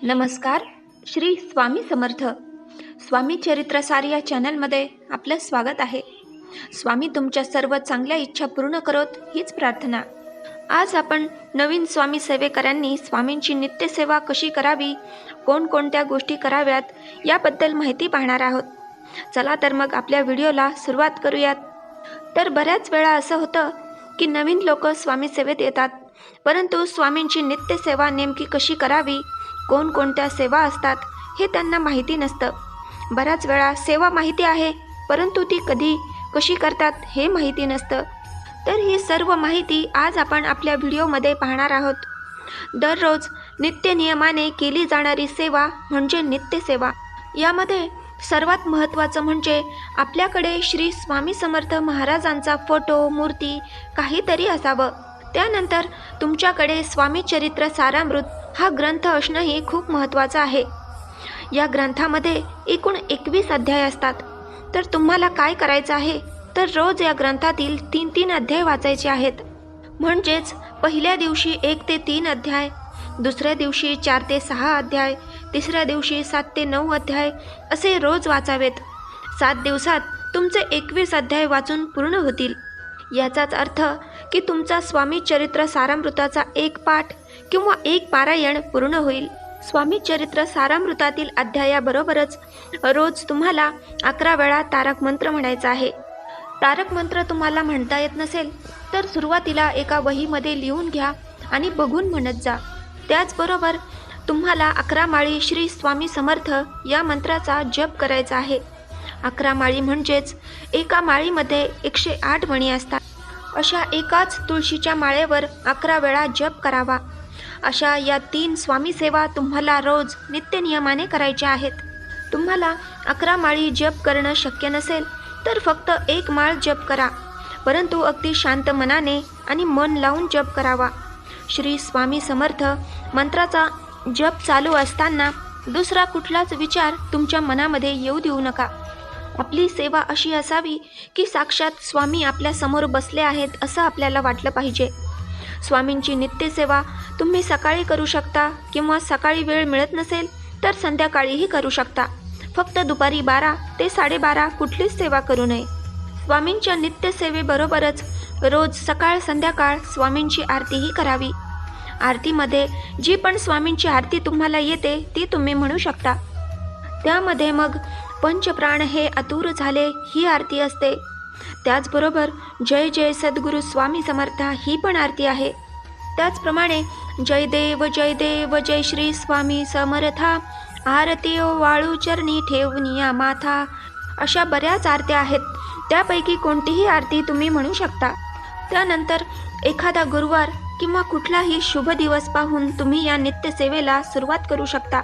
नमस्कार. श्री स्वामी समर्थ. स्वामी चरित्रसार या चॅनलमध्ये आपलं स्वागत आहे. स्वामी तुमच्या सर्व चांगल्या इच्छा पूर्ण करोत हीच प्रार्थना. आज आपण नवीन स्वामी सेवेकरांनी स्वामींची नित्यसेवा कशी करावी, कोणकोणत्या गोष्टी कराव्यात याबद्दल माहिती पाहणार आहोत. चला तर मग आपल्या व्हिडिओला सुरुवात करूयात. तर बऱ्याच वेळा असं होतं की नवीन लोक स्वामी सेवेत येतात, परंतु स्वामींची नित्यसेवा नेमकी कशी करावी, कोणकोणत्या सेवा असतात हे त्यांना माहिती नसतं. बऱ्याच वेळा सेवा माहिती आहे, परंतु ती कधी कशी करतात हे माहिती नसतं. तर ही सर्व माहिती आज आपण आपल्या व्हिडिओमध्ये पाहणार आहोत. दररोज नित्य नियमाने केली जाणारी सेवा म्हणजे नित्यसेवा. यामध्ये सर्वात महत्त्वाचं म्हणजे आपल्याकडे श्री स्वामी समर्थ महाराजांचा फोटो, मूर्ती काहीतरी असावं. त्यानंतर तुमच्याकडे स्वामी चरित्र सारामृत हा ग्रंथ असणंही खूप महत्त्वाचं आहे. या ग्रंथामध्ये एकूण 21 अध्याय असतात. तर तुम्हाला काय करायचं आहे, तर रोज या ग्रंथातील 3-3 अध्याय वाचायचे आहेत. म्हणजेच पहिल्या दिवशी 1 ते 3 अध्याय, दुसऱ्या दिवशी 4 ते 6 अध्याय, तिसऱ्या दिवशी 7 ते 9 अध्याय असे रोज वाचावेत. 7 दिवसात तुमचे 21 अध्याय वाचून पूर्ण होतील. याचाच अर्थ की तुमचा स्वामी चरित्र सारामृताचा एक पाठ किंवा एक पारायण पूर्ण होईल. स्वामी चरित्र सारामृतातील अध्यायाबरोबरच रोज तुम्हाला 11 वेळा तारक मंत्र म्हणायचा आहे. तारक मंत्र तुम्हाला म्हणता येत नसेल तर सुरुवातीला एका वहीमध्ये लिहून घ्या आणि बघून म्हणत जा. त्याचबरोबर तुम्हाला 11 माळी श्री स्वामी समर्थ या मंत्राचा जप करायचा आहे. 11 माळी म्हणजेच एका माळीमध्ये 108 मणी असतात. अशा एकाच तुळशीच्या माळेवर 11 वेळा जप करावा. अशा या 3 स्वामी सेवा तुम्हाला रोज नित्य नियमाने करायच्या आहेत. तुम्हाला 11 माळी जप करणं शक्य नसेल तर फक्त 1 माळ जप करा, परंतु अगदी शांत मनाने आणि मन लावून जप करावा. श्री स्वामी समर्थ मंत्राचा जप चालू असताना दुसरा कुठलाच विचार तुमच्या मनामध्ये येऊ देऊ नका. आपली सेवा अशी असावी की साक्षात स्वामी आपल्या समोर बसले आहेत असं आपल्याला वाटलं पाहिजे. स्वामींची नित्यसेवा तुम्ही सकाळी करू शकता किंवा सकाळी वेळ मिळत नसेल तर संध्याकाळीही करू शकता. फक्त दुपारी 12 ते 12:30 कुठलीच सेवा करू नये. स्वामींच्या नित्यसेवेबरोबरच रोज सकाळ संध्याकाळ स्वामींची आरतीही करावी. आरतीमध्ये जी पण स्वामींची आरती तुम्हाला येते ती तुम्ही म्हणू शकता. त्यामध्ये मग पंचप्राण हे आतुर झाले ही आरती असते. त्याचबरोबर जय जय सद्गुरू स्वामी समर्था ही पण आरती आहे. त्याचप्रमाणे जय देव जय श्री स्वामी समर्था, आरती ओ वाळू चरणी ठेवून या माथा, अशा बऱ्याच आरत्या आहेत. त्यापैकी कोणतीही आरती तुम्ही म्हणू शकता. त्यानंतर एखादा गुरुवार किंवा कुठलाही शुभ दिवस पाहून तुम्ही या नित्यसेवेला सुरुवात करू शकता.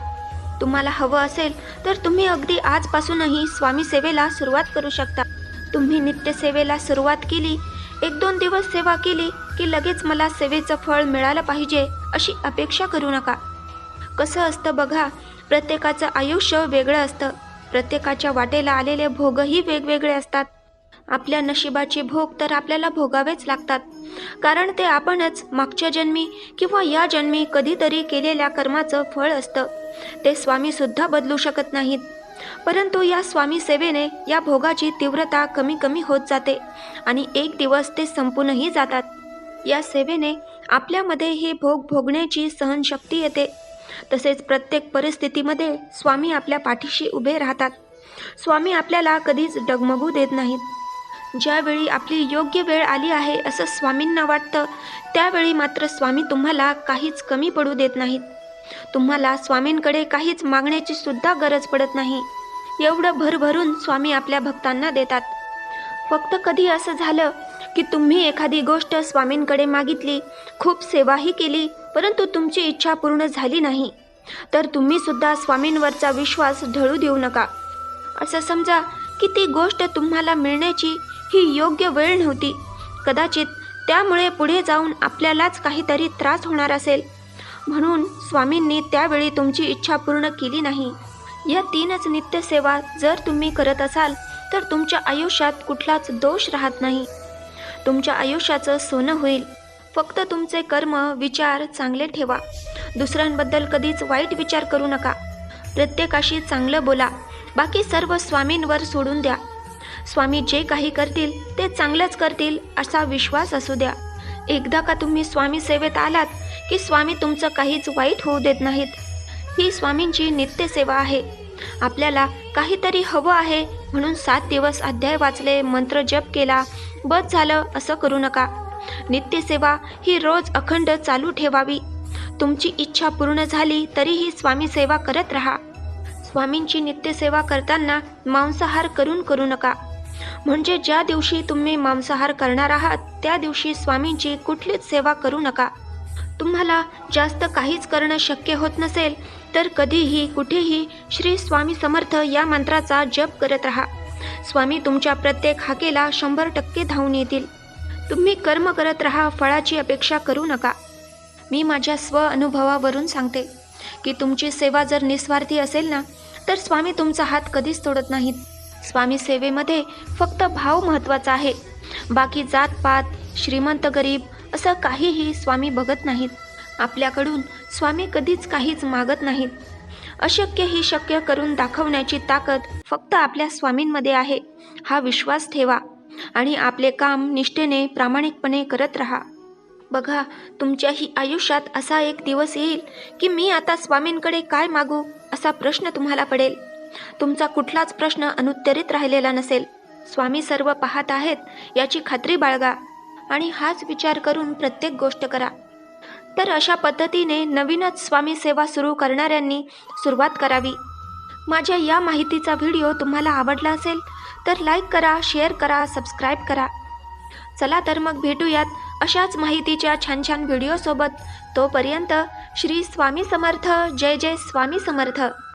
तुम्हाला हवं असेल तर तुम्ही अगदी आजपासूनही स्वामी सेवेला सुरुवात करू शकता. तुम्ही नित्यसेवेला सुरुवात केली, 1-2 दिवस सेवा केली की लगेच मला सेवेचं फळ मिळालं पाहिजे अशी अपेक्षा करू नका. कसं असतं बघा, प्रत्येकाचं आयुष्य वेगळं असतं. प्रत्येकाच्या वाटेला आलेले भोगही वेगवेगळे असतात. आपल्या नशिबाचे भोग तर आपल्याला भोगावेच लागतात, कारण ते आपणच मागच्या जन्मी किंवा या जन्मी कधीतरी केलेल्या कर्माचं फळ असतं. ते स्वामीसुद्धा बदलू शकत नाहीत. परंतु या स्वामी सेवेने या भोगाची तीव्रता कमी कमी होत जाते आणि एक दिवस ते संपूनही जातात. या सेवेने आपल्यामध्ये हे भोग भोगण्याची सहनशक्ती येते. तसेच प्रत्येक परिस्थितीमध्ये स्वामी आपल्या पाठीशी उभे राहतात. स्वामी आपल्याला कधीच डगमगू देत नाहीत. ज्यावेळी आपली योग्य वेळ आली आहे असं स्वामींना वाटतं, त्यावेळी मात्र स्वामी तुम्हाला काहीच कमी पडू देत नाहीत. तुम्हाला स्वामींकडे काहीच मागण्याची सुद्धा गरज पडत नाही. एवढं भरभरून स्वामी आपल्या भक्तांना देतात. फक्त कधी असं झालं की तुम्ही एखादी गोष्ट स्वामींकडे मागितली, खूप सेवाही केली, परंतु तुमची इच्छा पूर्ण झाली नाही, तर तुम्ही सुद्धा स्वामींवरचा विश्वास ढळू देऊ नका. असं समजा की ती गोष्ट तुम्हाला मिळण्याची ही योग्य वेळ नव्हती. कदाचित त्यामुळे पुढे जाऊन आपल्यालाच काहीतरी त्रास होणार असेल, म्हणून स्वामींनी त्यावेळी तुमची इच्छा पूर्ण केली नाही. या 3च नित्यसेवा जर तुम्ही करत असाल तर तुमच्या आयुष्यात कुठलाच दोष राहत नाही. तुमच्या आयुष्याचं सोनं होईल. फक्त तुमचे कर्म विचार चांगले ठेवा. दुसऱ्यांबद्दल कधीच वाईट विचार करू नका. प्रत्येकाशी चांगलं बोला. बाकी सर्व स्वामींवर सोडून द्या. स्वामी जे काही करतील ते चांगलंच करतील असा विश्वास असू द्या. एकदा का तुम्ही स्वामी सेवेत आलात की स्वामी तुमचं काहीच वाईट होऊ देत नाहीत. ही स्वामींची नित्यसेवा आहे. आपल्याला काहीतरी हवं आहे म्हणून 7 दिवस अध्याय वाचले, मंत्र जप केला, बस झालं असं करू नका. नित्यसेवा ही रोज अखंड चालू ठेवावी. तुमची इच्छा पूर्ण झाली तरीही स्वामी सेवा करत राहा. स्वामींची नित्यसेवा करताना मांसाहार करू नका. म्हणजे ज्या दिवशी तुम्ही मांसाहार करणार आहात त्या दिवशी स्वामींची कुठलीच सेवा करू नका. तुम्हाला जास्त काहीच करणं शक्य होत नसेल तर कधीही कुठेही श्री स्वामी समर्थ या मंत्राचा जप करत राहा. स्वामी तुमच्या प्रत्येक हाकेला 100% धावून येतील. तुम्ही कर्म करत राहा, फळाची अपेक्षा करू नका. मी माझ्या अनुभवावरून सांगते की तुमची सेवा जर निस्वार्थी असेल ना तर स्वामी तुमचा हात कधीच तोडत नाहीत. स्वामी सेवेमध्ये फक्त भाव महत्त्वाचा आहे. बाकी जातपात, श्रीमंत गरीब असं काहीही स्वामी बघत नाहीत. आपल्याकडून स्वामी कधीच काहीच मागत नाहीत. अशक्य ही शक्य करून दाखवण्याची ताकद फक्त आपल्या स्वामींमध्ये आहे. हा विश्वास ठेवा आणि आपले काम निष्ठेने प्रामाणिकपणे करत राहा. बघा, तुमच्याही आयुष्यात असा एक दिवस येईल की मी आता स्वामींकडे काय मागू असा प्रश्न तुम्हाला पडेल. तुमचा कुठलाच प्रश्न अनुत्तरित राहिलेला नसेल. स्वामी सर्व पाहत आहेत याची खात्री बाळगा आणि हाच विचार करून प्रत्येक गोष्ट करा. तर अशा पद्धतीने नवीनच स्वामी सेवा सुरू करणाऱ्यांनी सुरुवात करावी. माझ्या या माहितीचा व्हिडिओ तुम्हाला आवडला असेल तर लाईक करा, शेअर करा, सबस्क्राईब करा. चला तर मग भेटूयात अशाच माहितीच्या छान छान व्हिडिओसोबत. तोपर्यंत श्री स्वामी समर्थ. जय जय स्वामी समर्थ.